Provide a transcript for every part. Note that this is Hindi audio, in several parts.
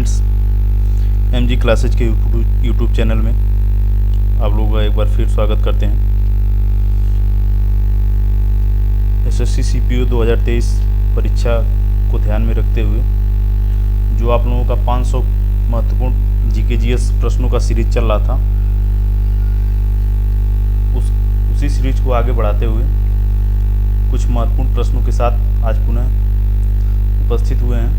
फ्रेंड्स, एम जी क्लासेज के यूट्यूब चैनल में आप लोगों का एक बार फिर स्वागत करते हैं। एसएससी सीपीओ 2023 परीक्षा को ध्यान में रखते हुए जो आप लोगों का 500 महत्वपूर्ण जीके जीएस प्रश्नों का सीरीज चल रहा था, उसी सीरीज को आगे बढ़ाते हुए कुछ महत्वपूर्ण प्रश्नों के साथ आज पुनः उपस्थित हुए हैं।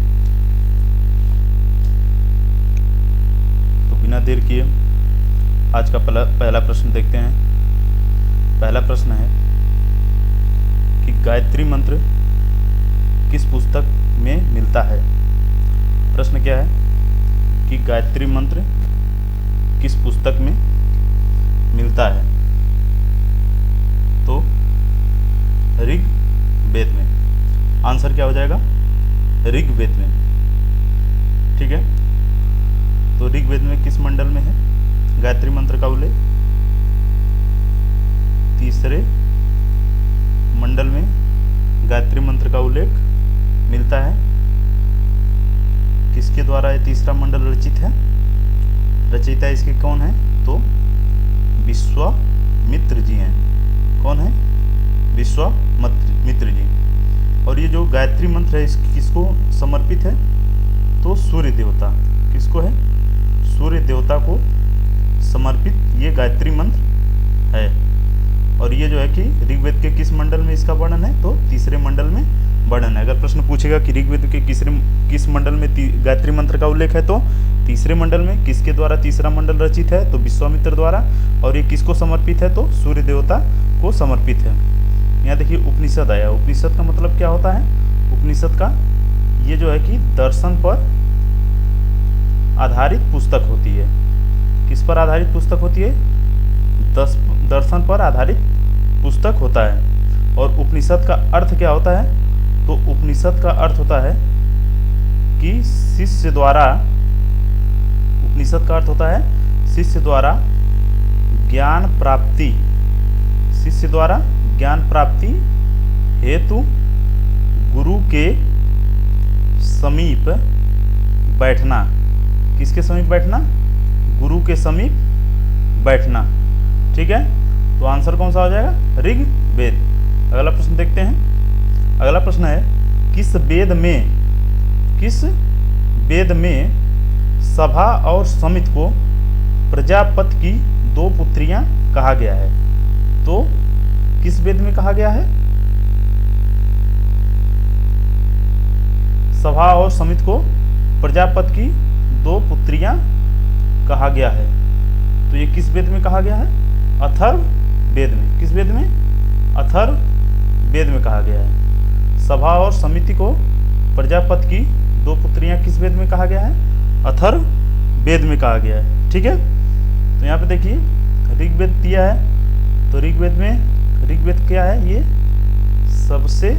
तो बिना देर किए आज का पहला प्रश्न देखते हैं। पहला प्रश्न है कि गायत्री मंत्र किस पुस्तक में मिलता है। प्रश्न क्या है कि गायत्री मंत्र किस पुस्तक में मिलता है। तो ऋग्वेद में। आंसर क्या हो जाएगा? ऋग्वेद में। ठीक है, तो ऋग्वेद में किस मंडल में है गायत्री मंत्र का उल्लेख? तीसरे मंडल में गायत्री मंत्र का उल्लेख मिलता है। किसके द्वारा ये तीसरा मंडल रचित है? रचयिता इसके कौन है? तो विश्वामित्र जी हैं। कौन है? विश्वामित्र जी। और ये जो गायत्री मंत्र है किसको समर्पित है? तो सूर्य देवता। किसको है? सूर्य देवता को समर्पित ये गायत्री मंत्र है। और ये जो है कि ऋग्वेद के किस मंडल में इसका वर्णन है? तो तीसरे मंडल में वर्णन है। अगर प्रश्न पूछेगा कि ऋग्वेद के किस मंडल में गायत्री मंत्र का उल्लेख है, तो तीसरे मंडल में। किसके द्वारा तीसरा मंडल रचित है? तो विश्वामित्र द्वारा। और ये किसको समर्पित है? तो सूर्य देवता को समर्पित है। यहाँ देखिए उपनिषद आया। उपनिषद का मतलब क्या होता है? उपनिषद का ये जो है कि दर्शन पर आधारित पुस्तक होती है। किस पर आधारित पुस्तक होती है? दर्शन पर आधारित पुस्तक होता है। और उपनिषद का अर्थ क्या होता है? तो उपनिषद का अर्थ होता है कि शिष्य द्वारा, उपनिषद का अर्थ होता है शिष्य द्वारा ज्ञान प्राप्ति, शिष्य द्वारा ज्ञान प्राप्ति हेतु गुरु के समीप बैठना। किसके समीप बैठना? गुरु के समीप बैठना। ठीक है, तो आंसर कौन सा हो जाएगा? ऋग्वेद। अगला प्रश्न देखते हैं। अगला प्रश्न है किस वेद में सभा और समिति को प्रजापति की दो पुत्रियां कहा गया है? तो किस वेद में कहा गया है? सभा और समिति को प्रजापति की दो पुत्रियां कहा गया है। तो ये किस वेद में कहा गया है? अथर्ववेद में। किस वेद में? अथर्ववेद में कहा गया है। सभा और समिति को प्रजापति की दो पुत्रियां किस वेद में कहा गया है? अथर्ववेद में कहा गया है। ठीक है, तो यहाँ पे देखिए ऋग्वेद दिया है। तो ऋग्वेद क्या है? ये सबसे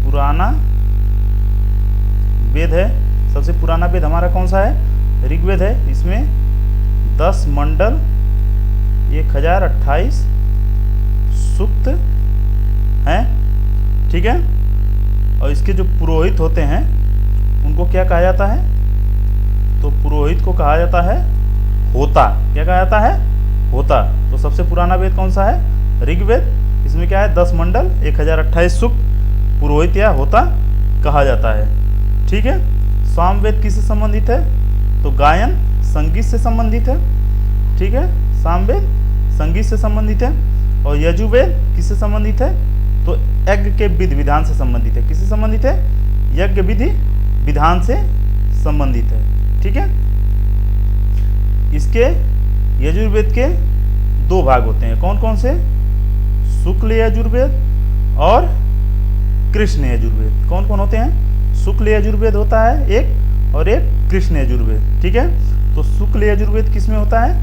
पुराना वेद है। सबसे पुराना वेद हमारा कौन सा है? ऋग्वेद है। इसमें 10 मंडल 1028 सूक्त हैं। ठीक है, और इसके जो पुरोहित होते हैं उनको क्या कहा जाता है? तो पुरोहित को कहा जाता है होता। क्या कहा जाता है? होता। तो सबसे पुराना वेद कौन सा है? ऋग्वेद। इसमें क्या है? 10 मंडल 1028 सूक्त, पुरोहित या होता कहा जाता है। ठीक है, सामवेद किससे संबंधित है? तो गायन संगीत से संबंधित है। ठीक है, सामवेद संगीत से संबंधित है। और यजुर्वेद किससे संबंधित है? तो यज्ञ के विधि विधान से संबंधित है। किससे संबंधित है? यज्ञ विधि विधान से संबंधित है। ठीक है, इसके यजुर्वेद के 2 भाग होते हैं। कौन कौन से? शुक्ल यजुर्वेद और कृष्ण यजुर्वेद। कौन कौन होते हैं? शुक्ल यजुर्वेद होता है एक, और एक कृष्ण यजुर्वेद। ठीक है, तो शुक्ल यजुर्वेद किस में होता है?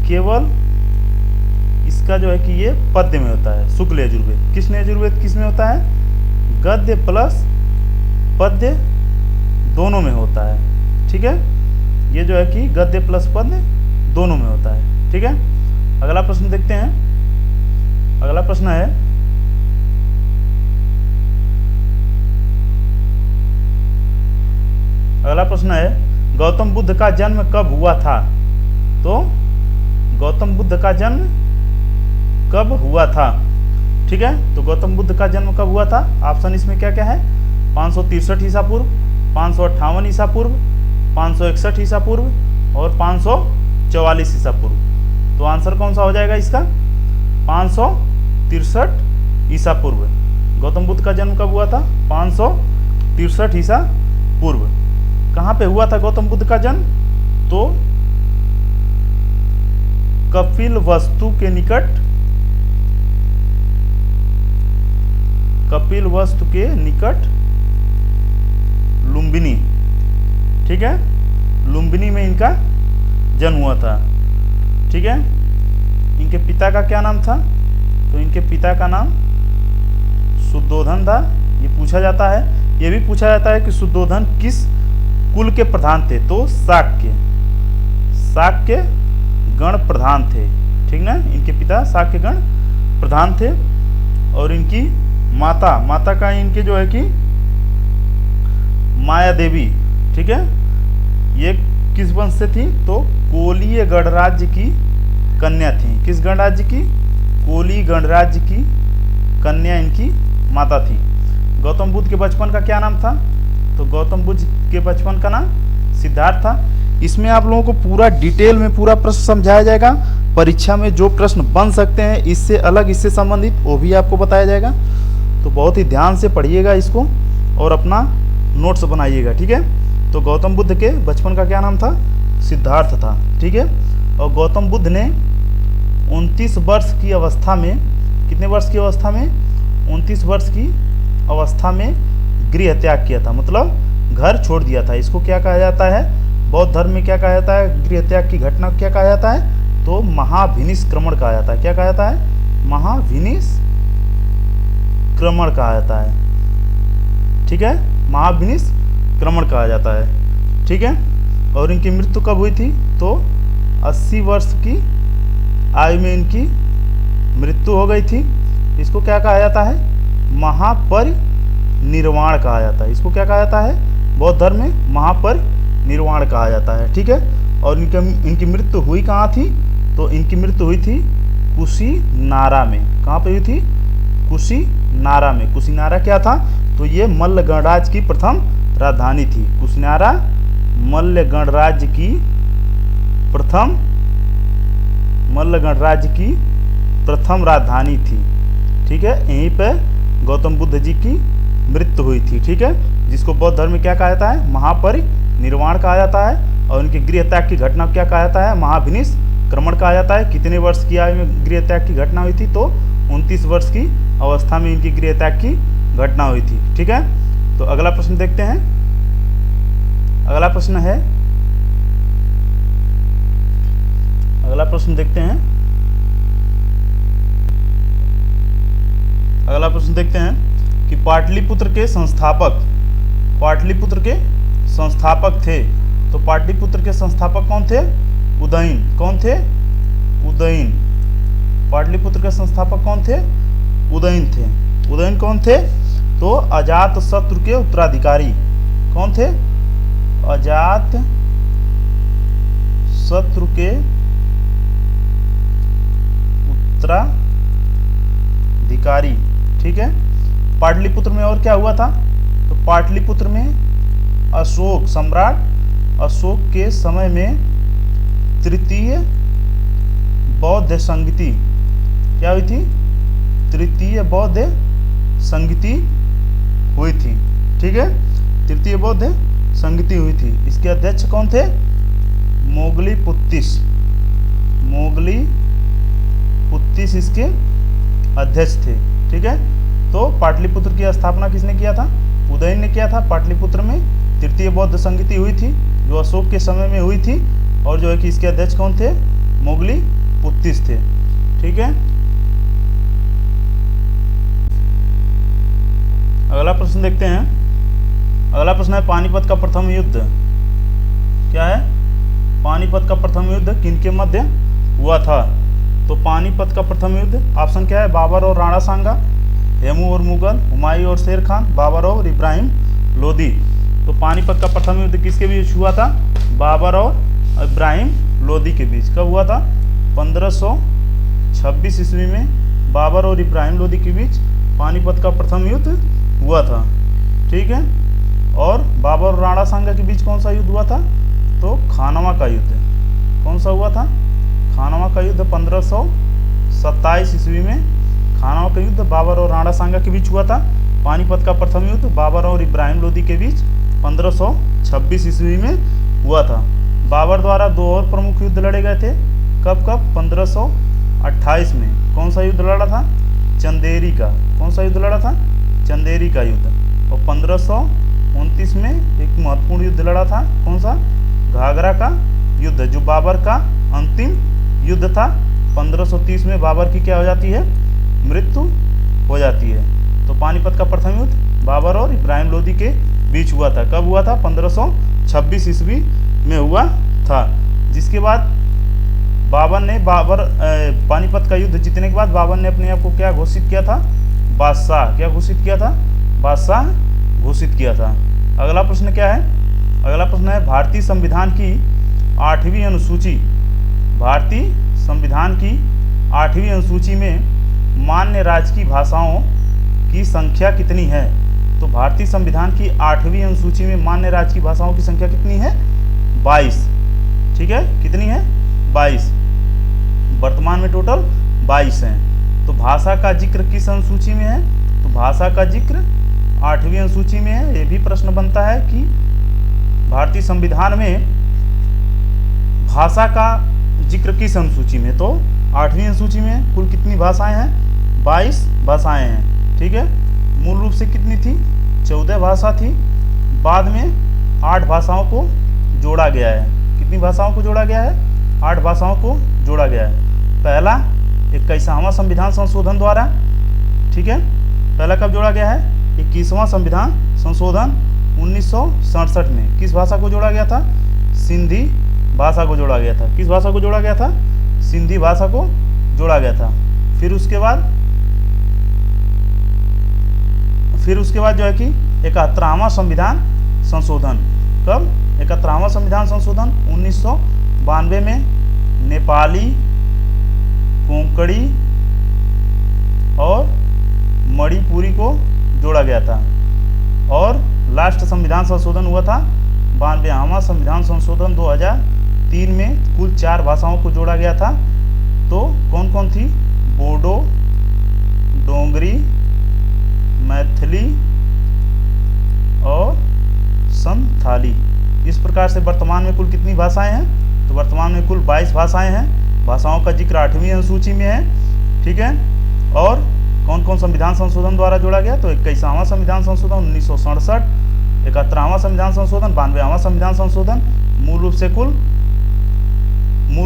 केवल इसका जो है कि ये पद्य में होता है शुक्ल यजुर्वेद। कृष्ण यजुर्वेद किस में होता है? गद्य प्लस पद्य दोनों में होता है। ठीक है, ये जो है कि गद्य प्लस पद्य दोनों में होता है। ठीक है, अगला प्रश्न देखते हैं। अगला प्रश्न है अगला प्रश्न प्रश्न है, गौतम बुद्ध का जन्म कब हुआ था? तो गौतम बुद्ध का जन्म कब हुआ था? ठीक है, तो गौतम बुद्ध का जन्म कब हुआ था? ऑप्शन इसमें क्या क्या है? 563 ईसा पूर्व, 558 ईसा पूर्व, 561 ईसा पूर्व और 544 ईसा पूर्व। तो आंसर कौन सा हो जाएगा इसका? 563 ईसा पूर्व। गौतम बुद्ध का जन्म कब हुआ था? 563 ईसा पूर्व। कहाँ पे हुआ था गौतम बुद्ध का जन्म? तो कपिलवस्तु के निकट, कपिलवस्तु के निकट लुम्बिनी, ठीक है, लुम्बिनी में इनका जन्म हुआ था। ठीक है, इनके पिता का क्या नाम था? तो इनके पिता का नाम शुद्धोधन था। ये पूछा जाता है, ये भी पूछा जाता है कि शुद्धोधन किस कुल के प्रधान थे? तो शाक्य, शाक्य गण प्रधान थे। ठीक ना, इनके पिता शाक्य गण प्रधान थे। और इनकी माता, माता का इनके जो है कि माया देवी, ठीक है, ये किस वंश से थी? तो कोलीय गणराज्य की कन्या थी। किस गणराज्य की? कोली गणराज्य की कन्या इनकी माता थी। गौतम बुद्ध के बचपन का क्या नाम था? तो गौतम बुद्ध के बचपन का नाम सिद्धार्थ था। इसमें आप लोगों को पूरा डिटेल में पूरा प्रश्न समझाया जाएगा। परीक्षा में जो प्रश्न बन सकते हैं इससे अलग, इससे संबंधित, वो भी आपको बताया जाएगा। तो बहुत ही ध्यान से पढ़िएगा इसको और अपना नोट्स बनाइएगा। ठीक है, तो गौतम बुद्ध के बचपन का क्या नाम था? सिद्धार्थ था। ठीक है, और गौतम बुद्ध ने 29 वर्ष की अवस्था में, कितने वर्ष की अवस्था में? 29 वर्ष की अवस्था में गृह त्याग किया था, मतलब घर छोड़ दिया था। इसको क्या कहा जाता है? बौद्ध धर्म में क्या कहा जाता है? गृह त्याग की घटना क्या कहा जाता है? तो महाभिनिष्क्रमण कहा जाता है। क्या कहा जाता है? महाभिनिष्क्रमण कहा जाता है। ठीक है, महाभिनिष्क्रमण कहा जाता है। ठीक है, और इनकी मृत्यु कब हुई थी? तो 80 वर्ष की आयु में इनकी मृत्यु हो गई थी। इसको क्या कहा जाता है? महापरिनिर्वाण कहा जाता है। इसको क्या कहा जाता है? बौद्ध धर्म में महापरिनिर्वाण कहा जाता है। ठीक है, और इनकी मृत्यु हुई कहाँ थी? तो इनकी मृत्यु हुई थी कुशीनारा में। कहाँ पे हुई थी? कुशीनारा में। कुशीनारा क्या था? तो ये मल्ल गणराज्य की प्रथम राजधानी थी। कुशीनारा मल्ल गणराज्य की प्रथम, मल्ल गणराज्य की प्रथम राजधानी थी। ठीक है, यहीं पे गौतम बुद्ध जी की मृत्यु हुई थी। ठीक है, जिसको बौद्ध धर्म में क्या कहा जाता है? महापरिनिर्वाण कहा जाता है। और इनके गृह त्याग की घटना क्या कहा जाता है? महाभिनिष्क्रमण कहा जाता है। कितने वर्ष की आयु में गृह त्याग की घटना हुई थी? तो 29 वर्ष की अवस्था में इनकी गृह त्याग की घटना हुई थी। ठीक है, तो अगला प्रश्न देखते हैं। अगला प्रश्न है, अगला प्रश्न देखते हैं। अगला प्रश्न देखते हैं कि पाटलिपुत्र के संस्थापक, पाटलिपुत्र के संस्थापक थे। तो पाटलिपुत्र के संस्थापक कौन थे? उदयन। कौन थे? उदयन। पाटलिपुत्र के संस्थापक कौन थे? उदयन थे। उदयन कौन थे? तो अजात शत्रु के उत्तराधिकारी। कौन थे? अजात शत्रु के उत्तराधिकारी। ठीक है, पाटलिपुत्र में और क्या हुआ था? तो पाटलिपुत्र में अशोक, सम्राट अशोक के समय में तृतीय बौद्ध संगति क्या हुई थी? तृतीय बौद्ध संगति हुई थी। ठीक है, तृतीय बौद्ध संगति हुई थी। इसके अध्यक्ष कौन थे? मोगलीपुत्तिस। मोगलीपुत्तिस इसके अध्यक्ष थे। ठीक है, तो पाटलिपुत्र की स्थापना किसने किया था? उदयन ने किया था। पाटलिपुत्र में तृतीय बौद्ध संगति हुई थी जो अशोक के समय में हुई थी, और जो है कि इसके अध्यक्ष कौन थे? मोगलीपुत्तिस थे। ठीक है, अगला प्रश्न देखते हैं। अगला प्रश्न है पानीपत का प्रथम युद्ध क्या है? पानीपत का प्रथम युद्ध किनके मध्य हुआ था? तो पानीपत का प्रथम युद्ध ऑप्शन क्या है? बाबर और राणा सांगा, हेमू और मुगल, हुमायूं और शेर खान, बाबर और इब्राहिम लोदी। तो पानीपत का प्रथम युद्ध किसके बीच हुआ था? बाबर और इब्राहिम लोदी के बीच। कब हुआ था? 1526 ईस्वी में बाबर और इब्राहिम लोदी के बीच पानीपत का प्रथम युद्ध हुआ था। ठीक है। और बाबर और राणा सांगा के बीच कौन सा युद्ध हुआ था? तो खानवा का युद्ध। कौन सा हुआ था? खानवा का युद्ध 1527 ईस्वी में खानवा का युद्ध बाबर और राणा सांगा के बीच हुआ था। पानीपत का प्रथम युद्ध बाबर और इब्राहिम लोदी के बीच 1526 ईस्वी में हुआ था। बाबर द्वारा 2 और प्रमुख युद्ध लड़े गए थे। कब कब? 1528 में। कौन सा युद्ध लड़ा था? चंदेरी का। कौन सा युद्ध लड़ा था? चंदेरी का युद्ध। और 1529 में एक महत्वपूर्ण युद्ध लड़ा था। कौन सा? घाघरा का युद्ध, जो बाबर का अंतिम युद्ध था। 1530 में बाबर की क्या हो जाती है? मृत्यु हो जाती है। तो पानीपत का प्रथम युद्ध बाबर और इब्राहिम लोदी के बीच हुआ था। कब हुआ था? 1526 ईस्वी में हुआ था। जिसके बाद पानीपत का युद्ध जीतने के बाद बाबर ने अपने आप को क्या घोषित किया था? बादशाह। क्या घोषित किया था? बादशाह घोषित किया था। अगला प्रश्न क्या है? अगला प्रश्न है भारतीय संविधान की 8वीं अनुसूची। भारतीय संविधान की 8वीं अनुसूची में मान्य राजकीय भाषाओं की संख्या कितनी है? तो भारतीय संविधान की 8वीं अनुसूची में मान्य राजकीय भाषाओं की संख्या कितनी है? 22। ठीक है। कितनी है? 22। वर्तमान में टोटल 22 हैं। तो भाषा का जिक्र किस अनुसूची में है? तो भाषा का जिक्र 8वीं अनुसूची में है। ये भी प्रश्न बनता है कि भारतीय संविधान में भाषा का जिक्र किस अनुसूची में? तो 8वीं अनुसूची में कुल कितनी भाषाएं हैं? 22 भाषाएं हैं। ठीक है। मूल रूप से कितनी थी? 14 भाषा थी। बाद में 8 भाषाओं को जोड़ा गया है। कितनी भाषाओं को जोड़ा गया है? 8 भाषाओं को जोड़ा गया है। पहला 21वां संविधान संशोधन द्वारा। ठीक है। पहला कब जोड़ा गया है? 21वां संविधान संशोधन 1967 में। किस भाषा को जोड़ा गया था? सिंधी भाषा को जोड़ा गया था। किस भाषा को जोड़ा गया था? सिंधी भाषा को जोड़ा गया था। फिर उसके बाद जो है कि 71वां संविधान संशोधन। कब? 71वां संविधान संशोधन 1992 में नेपाली, कोंकणी और मणिपुरी को जोड़ा गया था। और लास्ट संविधान संशोधन हुआ था 92वां संविधान संशोधन 2003 में। कुल 4 भाषाओं को जोड़ा गया था। तो कौन कौन थी? बोडो, डोंगरी, मैथिली और संथाली। इस प्रकार से वर्तमान में कुल कितनी भाषाएं हैं? तो वर्तमान में कुल 22 भाषाएं हैं। भाषाओं का जिक्र 8वीं अनुसूची में है। ठीक है। और कौन कौन संविधान संशोधन द्वारा जोड़ा गया? तो 21वां संविधान संशोधन 1967, 71वां संविधान संशोधन, 92वां संविधान संशोधन। मूल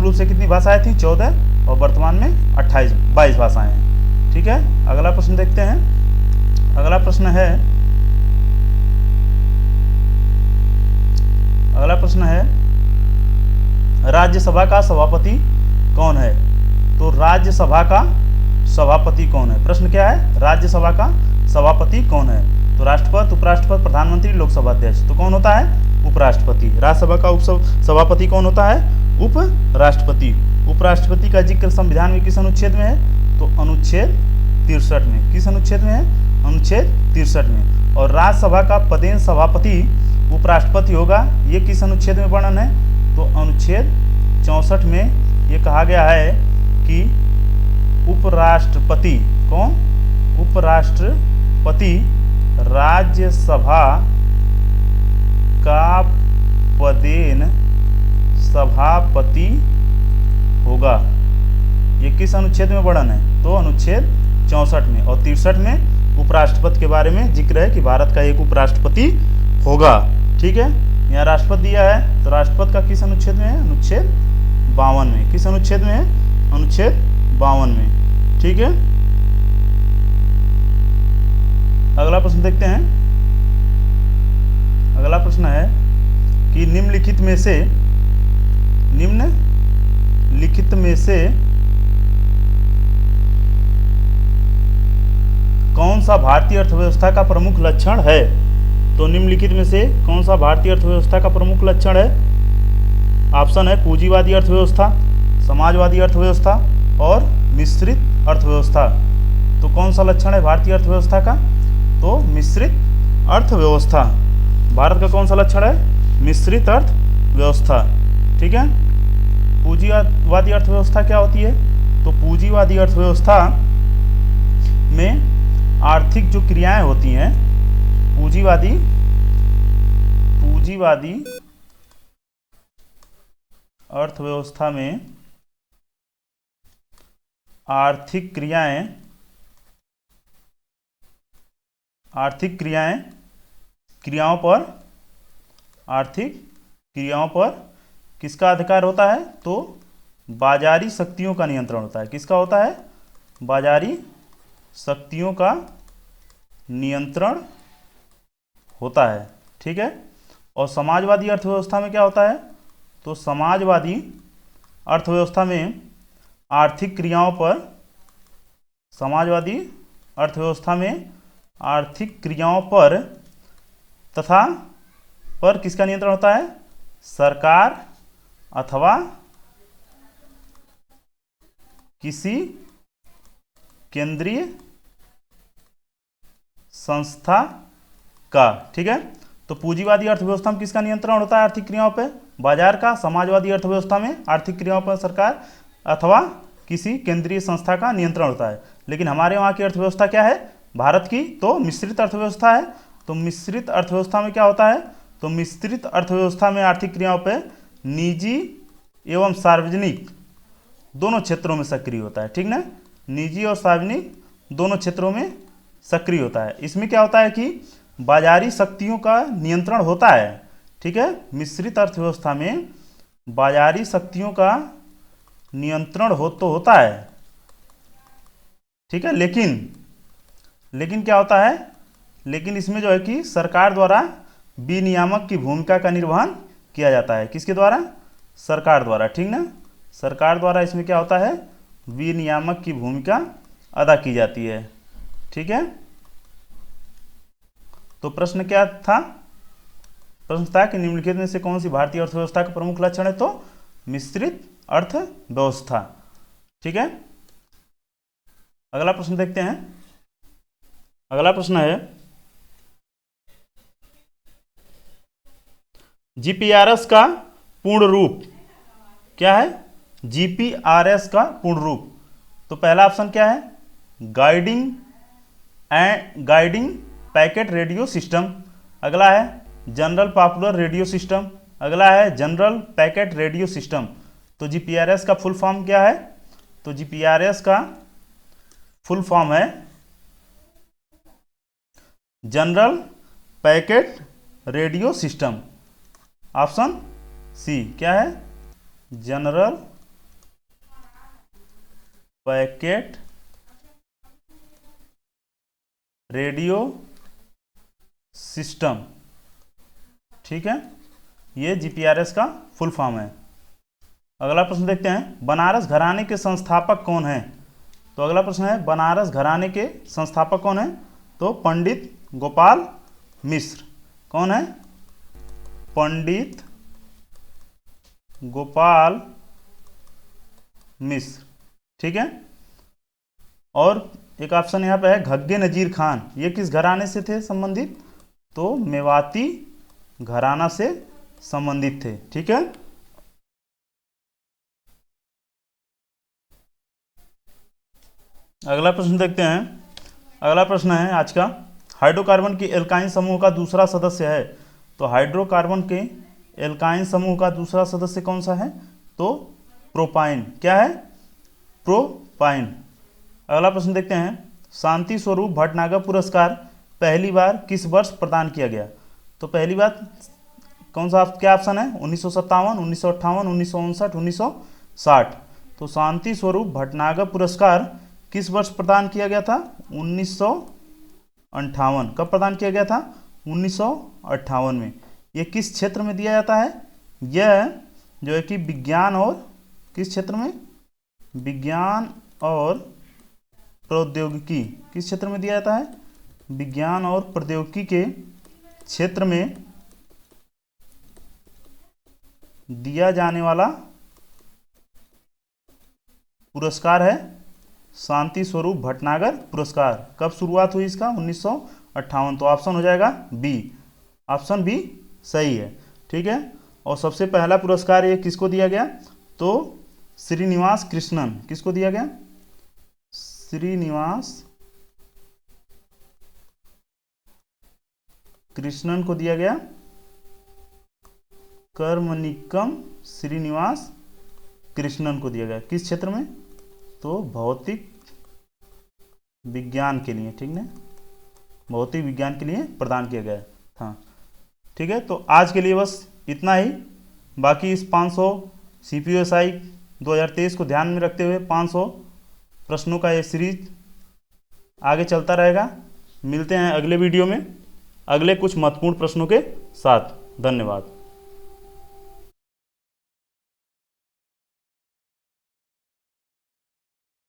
रूप से कितनी भाषाएं थी? 14। और वर्तमान में 22 भाषाएं हैं। ठीक है। अगला प्रश्न देखते हैं। अगला प्रश्न है राज्यसभा का सभापति कौन है? तो राज्यसभा का सभापति कौन है? प्रश्न क्या है? राज्यसभा का सभापति कौन है? तो राष्ट्रपति, उपराष्ट्रपति, प्रधानमंत्री, लोकसभा अध्यक्ष। तो कौन होता है? उपराष्ट्रपति। राज्यसभा का सभापति कौन होता है? उपराष्ट्रपति। उपराष्ट्रपति का जिक्र संविधान में किस अनुच्छेद में है? तो अनुच्छेद 63 में। किस अनुच्छेद में है? अनुच्छेद 63 में। और राज्यसभा का पदेन सभापति उपराष्ट्रपति होगा। ये किस अनुच्छेद में वर्णन है? तो अनुच्छेद 64 में ये कहा गया है कि उपराष्ट्रपति, कौन? उपराष्ट्रपति राज्यसभा का पदेन सभापति होगा। ये किस अनुच्छेद में वर्णन है? तो अनुच्छेद 64 में। और 63 में उपराष्ट्रपति के बारे में जिक्र है कि भारत का एक उपराष्ट्रपति होगा। ठीक है। यहाँ राष्ट्रपति दिया है, तो राष्ट्रपति का किस अनुच्छेद में है? अनुच्छेद 52 में। किस अनुच्छेद में है? अनुच्छेद 52 में। ठीक है। अगला प्रश्न देखते हैं। अगला प्रश्न है कि निम्नलिखित में से कौन सा भारतीय अर्थव्यवस्था का प्रमुख लक्षण है? तो निम्नलिखित में से कौन सा भारतीय अर्थव्यवस्था का प्रमुख लक्षण है? ऑप्शन है पूंजीवादी अर्थव्यवस्था, समाजवादी अर्थव्यवस्था और मिश्रित अर्थव्यवस्था। तो कौन सा लक्षण है भारतीय अर्थव्यवस्था का? तो मिश्रित अर्थव्यवस्था। भारत का कौन सा लक्षण है? मिश्रित अर्थव्यवस्था। ठीक है। पूंजीवादी अर्थव्यवस्था क्या होती है? तो पूंजीवादी अर्थव्यवस्था में आर्थिक जो क्रियाएं होती हैं, पूंजीवादी अर्थव्यवस्था में आर्थिक क्रियाओं पर किसका अधिकार होता है? तो बाजारी शक्तियों का नियंत्रण होता है। किसका होता है? बाजारी शक्तियों का नियंत्रण होता है। ठीक है। और समाजवादी अर्थव्यवस्था में क्या होता है? तो समाजवादी अर्थव्यवस्था में आर्थिक क्रियाओं पर, समाजवादी अर्थव्यवस्था में आर्थिक क्रियाओं पर तथा पर किसका नियंत्रण होता है? सरकार अथवा किसी केंद्रीय संस्था का। ठीक है। तो पूंजीवादी अर्थव्यवस्था में किसका नियंत्रण होता है आर्थिक क्रियाओं पे? बाजार का। समाजवादी अर्थव्यवस्था में आर्थिक क्रियाओं पर सरकार अथवा किसी केंद्रीय संस्था का नियंत्रण होता है। लेकिन हमारे वहाँ की अर्थव्यवस्था क्या है भारत की? तो मिश्रित अर्थव्यवस्था है। तो मिश्रित अर्थव्यवस्था में क्या होता है? तो मिश्रित अर्थव्यवस्था में आर्थिक क्रियाओं पर निजी एवं सार्वजनिक दोनों क्षेत्रों में सक्रिय होता है। ठीक ना। निजी और सार्वजनिक दोनों क्षेत्रों में सक्रिय होता है। इसमें क्या होता है कि बाजारी शक्तियों का नियंत्रण होता है। ठीक है। मिश्रित अर्थव्यवस्था में बाजारी शक्तियों का नियंत्रण होता है। ठीक है। लेकिन क्या होता है? लेकिन इसमें जो है कि सरकार द्वारा विनियामक की भूमिका का निर्वहन किया जाता है। किसके द्वारा? सरकार द्वारा। ठीक ना। सरकार द्वारा इसमें क्या होता है? विनियामक की भूमिका अदा की जाती है। ठीक है। तो प्रश्न क्या था? प्रश्न था कि निम्नलिखित में से कौन सी भारतीय अर्थव्यवस्था का प्रमुख लक्षण है? तो मिश्रित अर्थव्यवस्था। ठीक है। अगला प्रश्न देखते हैं। अगला प्रश्न है जीपीआरएस का पूर्ण रूप क्या है? जीपीआरएस का पूर्ण रूप। तो पहला ऑप्शन क्या है? Guiding packet radio system. अगला है जनरल पॉपुलर रेडियो सिस्टम। अगला है जनरल पैकेट रेडियो सिस्टम। तो जीपीआरएस का फुल फॉर्म क्या है? तो जीपीआरएस का फुल फॉर्म है general packet radio system. Option C क्या है? General packet radio system. ठीक है। ये जीपीआरएस का फुल फॉर्म है। अगला प्रश्न देखते हैं बनारस घराने के संस्थापक कौन हैं? तो अगला प्रश्न है बनारस घराने के संस्थापक कौन हैं? तो पंडित गोपाल मिश्र। कौन है? पंडित गोपाल मिश्र। ठीक है। और एक ऑप्शन यहाँ पे है घग्गे नजीर खान। ये किस घराने से थे संबंधित? तो मेवाती घराना से संबंधित थे। ठीक है। अगला प्रश्न देखते हैं। अगला प्रश्न है आज का हाइड्रोकार्बन के एल्काइन समूह का दूसरा सदस्य है। तो हाइड्रोकार्बन के एल्काइन समूह का दूसरा सदस्य कौन सा है? तो प्रोपाइन। क्या है? प्रोपाइन। अगला प्रश्न देखते हैं शांति स्वरूप भटनागर पुरस्कार पहली बार किस वर्ष प्रदान किया गया? तो पहली बार कौन सा क्या ऑप्शन है? 1957, 1958, 1959, 1960। तो शांति स्वरूप भटनागर पुरस्कार किस वर्ष प्रदान किया गया था? 1958। कब प्रदान किया गया था? 1958 में। ये किस क्षेत्र में दिया जाता है? यह जो है कि विज्ञान और किस क्षेत्र में? विज्ञान और प्रौद्योगिकी। किस क्षेत्र में दिया जाता है? विज्ञान और प्रौद्योगिकी के क्षेत्र में दिया जाने वाला पुरस्कार है शांति स्वरूप भटनागर पुरस्कार। कब शुरुआत हुई इसका? 1958। तो ऑप्शन हो जाएगा बी, ऑप्शन बी सही है। ठीक है, और सबसे पहला पुरस्कार ये किसको दिया गया? तो श्रीनिवास कृष्णन। किसको दिया गया? श्रीनिवास कृष्णन को दिया गया। कर्मनिक्कम श्रीनिवास कृष्णन को दिया गया। किस क्षेत्र में? तो भौतिक विज्ञान के लिए। ठीक है, भौतिक विज्ञान के लिए प्रदान किया गया था। ठीक है, तो आज के लिए बस इतना ही। बाकी इस 500 CPSI 2023 को ध्यान में रखते हुए 500 प्रश्नों का ये सीरीज आगे चलता रहेगा। मिलते हैं अगले वीडियो में अगले कुछ महत्वपूर्ण प्रश्नों के साथ। धन्यवाद।